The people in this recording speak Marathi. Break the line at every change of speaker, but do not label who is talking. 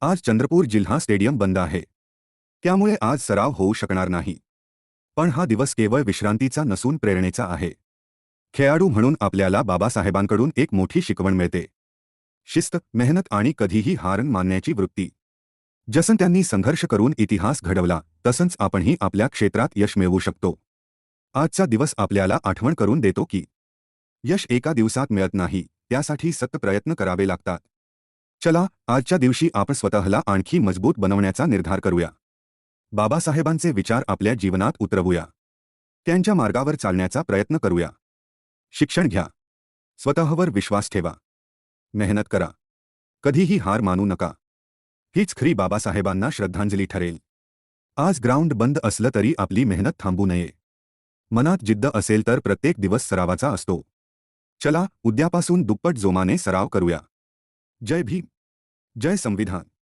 आज चंद्रपूर जिल्हा स्टेडियम बंद आहे, त्यामुळे आज सराव होऊ शकणार नाही. पण हा दिवस केवळ विश्रांतीचा नसून प्रेरणेचा आहे. खेळाडू म्हणून आपल्याला बाबासाहेबांकडून एक मोठी शिकवण मिळते. शिस्त, मेहनत आणि कधीही हार न मानण्याची वृत्ती. जसं त्यांनी संघर्ष करून इतिहास घडवला, तसंच आपणही आपल्या क्षेत्रात यश मिळवू शकतो. आजचा दिवस आपल्याला आठवण करून देतो की यश एका दिवसात मिळत नाही, त्यासाठी सतत प्रयत्न करावे लागतात. चला, आजच्या दिवशी आपण स्वतःला आणखी मजबूत बनवण्याचा निर्धार करूया. बाबासाहेबांचे विचार आपल्या जीवनात उतरवूया. त्यांच्या मार्गावर चालण्याचा प्रयत्न करूया. शिक्षण घ्या. स्वतःवर विश्वास ठेवा. मेहनत करा. कधीही हार मानू नका. हीच खरी बाबासाहेबांना श्रद्धांजली ठरेल. आज ग्राउंड बंद असलं तरी आपली मेहनत थांबू नये. मनात जिद्द असेल तर प्रत्येक दिवस सरावाचा असतो. चला, उद्यापासून दुप्पट जोमाने सराव करूया. जय भीम. जय संविधान.